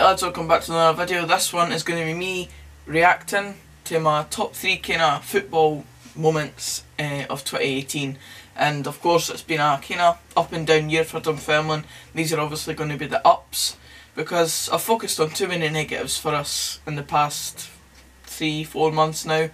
lads, welcome back to another video. This one is going to be me reacting to my top 3 kind of football moments of 2018, and of course it's been a kind of up and down year for Dunfermline. These are obviously going to be the ups because I've focused on too many negatives for us in the past 3-4 months now,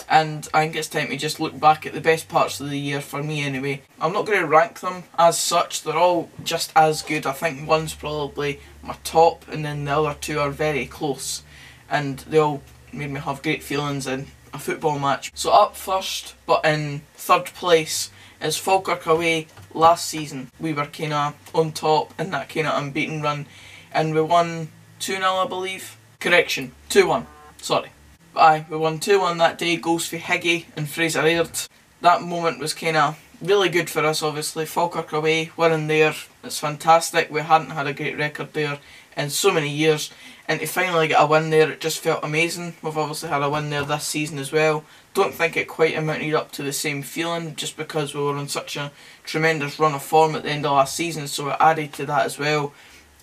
and I think it's time to just look back at the best parts of the year for me anyway. I'm not going to rank them as such, they're all just as good. I think one's probably my top and then the other two are very close, and they all made me have great feelings in a football match. So up first, but in third place, is Falkirk away last season. We were kind of on top in that kind of unbeaten run, and we won 2-0 I believe. Correction, 2-1, sorry. But aye, we won 2-1 that day, goals for Higgy and Fraser Aird. That moment was kind of really good for us obviously. Falkirk away, we're in there, it's fantastic. We hadn't had a great record there in so many years, and to finally get a win there, it just felt amazing. We've obviously had a win there this season as well. Don't think it quite amounted up to the same feeling just because we were on such a tremendous run of form at the end of last season, so it added to that as well.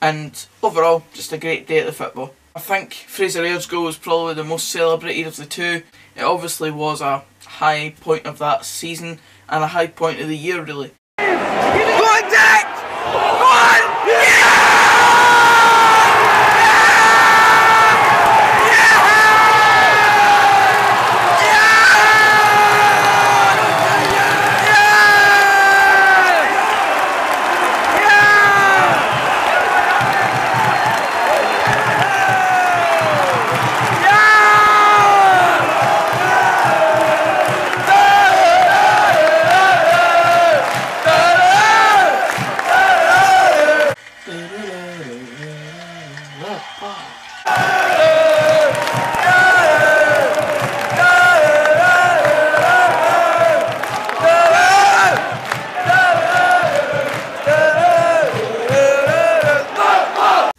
And overall, just a great day at the football. I think Fraser Aird's goal was probably the most celebrated of the two. It obviously was a high point of that season and a high point of the year really. Go on, Dick! Go on! Yeah!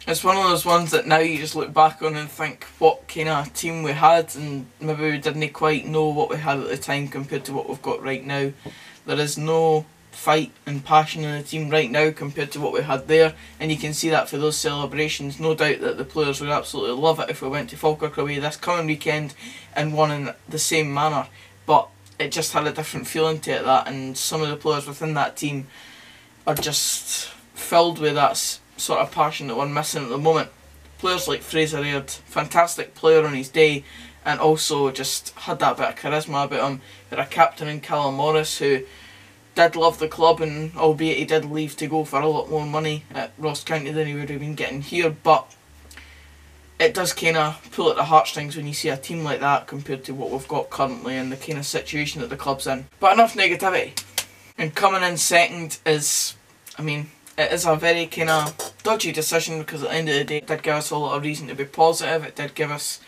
It's one of those ones that now you just look back on and think what kind of team we had, and maybe we didn't quite know what we had at the time compared to what we've got right now. There is no fight and passion in the team right now compared to what we had there, and you can see that for those celebrations. No doubt that the players would absolutely love it if we went to Falkirk away this coming weekend and won in the same manner, but it just had a different feeling to it, that, and some of the players within that team are just filled with that sort of passion that we're missing at the moment. Players like Fraser Aird, fantastic player on his day, and also just had that bit of charisma about him. We had a captain in Callum Morris who did love the club, and albeit he did leave to go for a lot more money at Ross County than he would have been getting here, but it does kind of pull at the heartstrings when you see a team like that compared to what we've got currently and the kind of situation that the club's in. But enough negativity. And coming in second is, I mean, it is a very kind of dodgy decision because at the end of the day it did give us a lot of reason to be positive. It did give us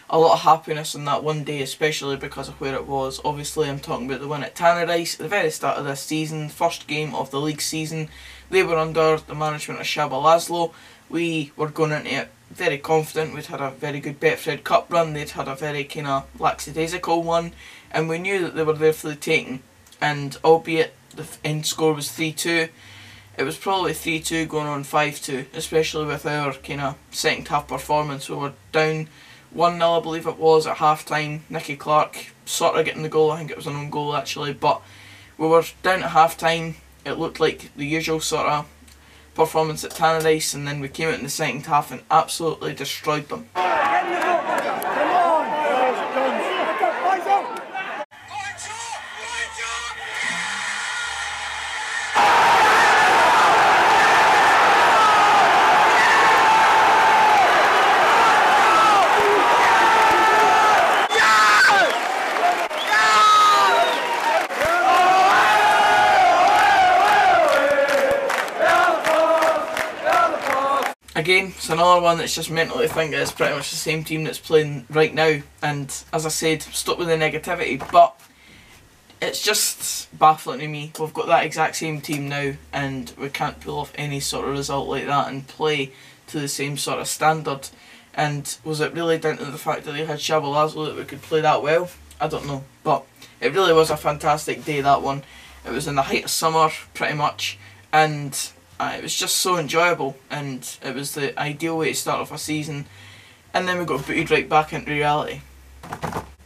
a lot of happiness on that one day, especially because of where it was. Obviously I'm talking about the win at Tannadice at the very start of this season, first game of the league season. They were under the management of Csaba Laszlo. We were going into it very confident. We'd had a very good Betfred Cup run, they'd had a very kind of lackadaisical one, and we knew that they were there for the taking. And albeit the end score was 3-2, it was probably 3-2 going on 5-2, especially with our kind of second half performance. We were down 1-0 I believe it was at half time. Nicky Clark sort of getting the goal, I think it was an own goal actually, but we were down at half time. It looked like the usual sort of performance at Tannadice, and then we came out in the second half and absolutely destroyed them. Again, it's another one that's just mental to think it's pretty much the same team that's playing right now, and as I said, stop with the negativity, but it's just baffling to me. We've got that exact same team now and we can't pull off any sort of result like that and play to the same sort of standard. And was it really down to the fact that they had Csaba Laszlo that we could play that well? I don't know, but it really was a fantastic day, that one. It was in the height of summer pretty much, and it was just so enjoyable, and it was the ideal way to start off a season. And then we got booted right back into reality.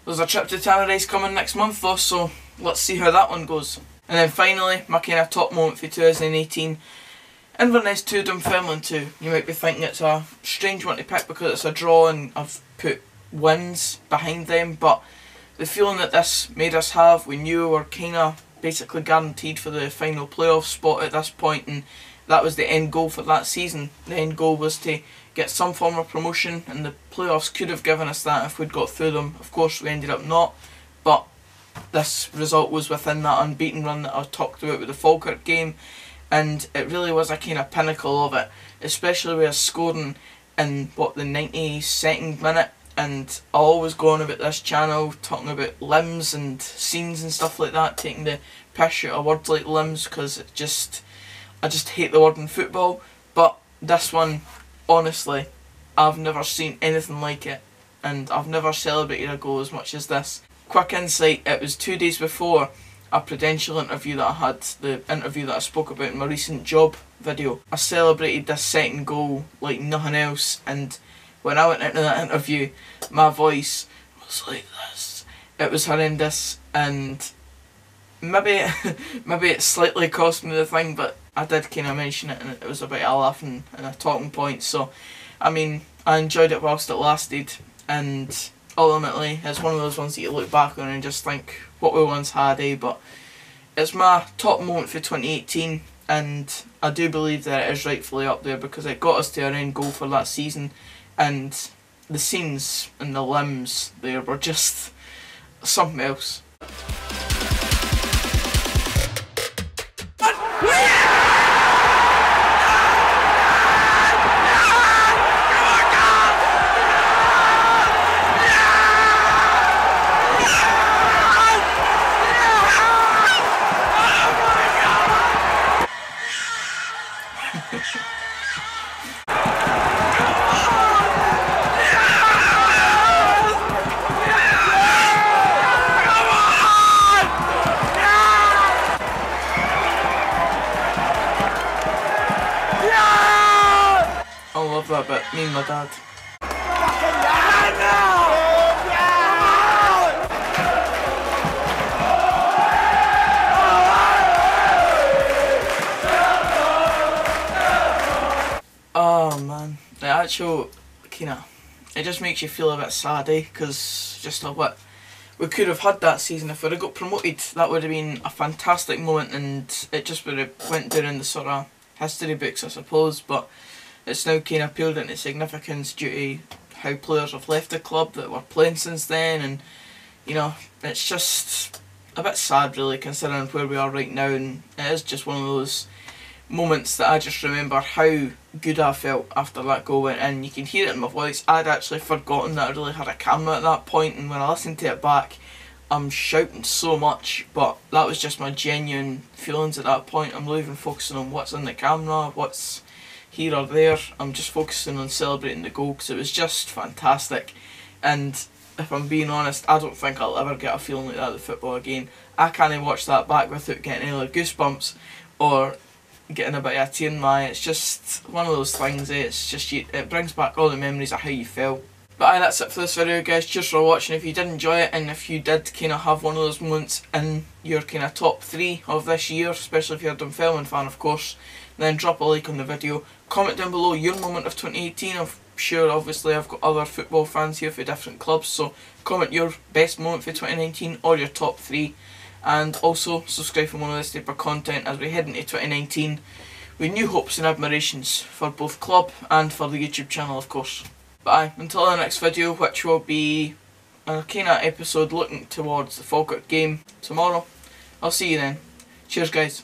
There's a trip to Tannadice coming next month though, so let's see how that one goes. And then finally, my kind of top moment for 2018, Inverness 2, Dunfermline 2. You might be thinking it's a strange one to pick because it's a draw and I've put wins behind them, but the feeling that this made us have, we knew we were kind of basically guaranteed for the final playoff spot at this point, and that was the end goal for that season. The end goal was to get some form of promotion, and the playoffs could have given us that if we'd got through them. Of course we ended up not, but this result was within that unbeaten run that I talked about with the Falkirk game, and it really was a kind of pinnacle of it, especially with us scoring in the 92nd minute. And I always go on about this channel talking about limbs and scenes and stuff like that, taking the piss out of words like limbs, because I just hate the word in football. But this one, honestly, I've never seen anything like it, and I've never celebrated a goal as much as this. Quick insight, it was 2 days before a Prudential interview that I had, the interview that I spoke about in my recent job video. I celebrated this second goal like nothing else, and when I went into that interview, my voice was like this. It was horrendous, and maybe it slightly cost me the thing, but I did kind of mention it, and it was a bit of a laughing and a talking point. So, I mean, I enjoyed it whilst it lasted, and ultimately, it's one of those ones that you look back on and just think, what we once had, eh? But it's my top moment for 2018, and I do believe that it is rightfully up there because it got us to our end goal for that season. And the scenes and the limbs there were just something else. I love that bit, me and my dad. Oh man, the actual it just makes you feel a bit sad, eh? Because just what we could have had that season if we'd have got promoted. That would have been a fantastic moment, and it just would have went down in the sort of history books, I suppose. But it's now kind of peeled into significance due to how players have left the club that were playing since then, and you know, it's just a bit sad really considering where we are right now, and it is just one of those moments that I just remember how good I felt after that goal went in. You can hear it in my voice. I'd actually forgotten that I really had a camera at that point, and when I listened to it back, I'm shouting so much, but that was just my genuine feelings at that point. I'm not even focusing on what's in the camera, what's here or there. I'm just focusing on celebrating the goal because it was just fantastic. And if I'm being honest, I don't think I'll ever get a feeling like that with football again. I can't watch that back without getting any goosebumps or getting a bit of a tear in my eye. It's just one of those things, eh? It's just it brings back all the memories of how you felt. But aye, that's it for this video guys. Cheers for watching. If you did enjoy it, and if you did kind of have one of those moments in your kind of top 3 of this year, especially if you're a Dunfermline fan of course, then drop a like on the video. Comment down below your moment of 2018. I'm sure obviously I've got other football fans here for different clubs, so comment your best moment for 2019 or your top 3. And also subscribe for more of this type of content as we head into 2019 with new hopes and admirations for both club and for the YouTube channel of course. But aye, until the next video, which will be a kind of episode looking towards the Falkirk game tomorrow, I'll see you then. Cheers guys.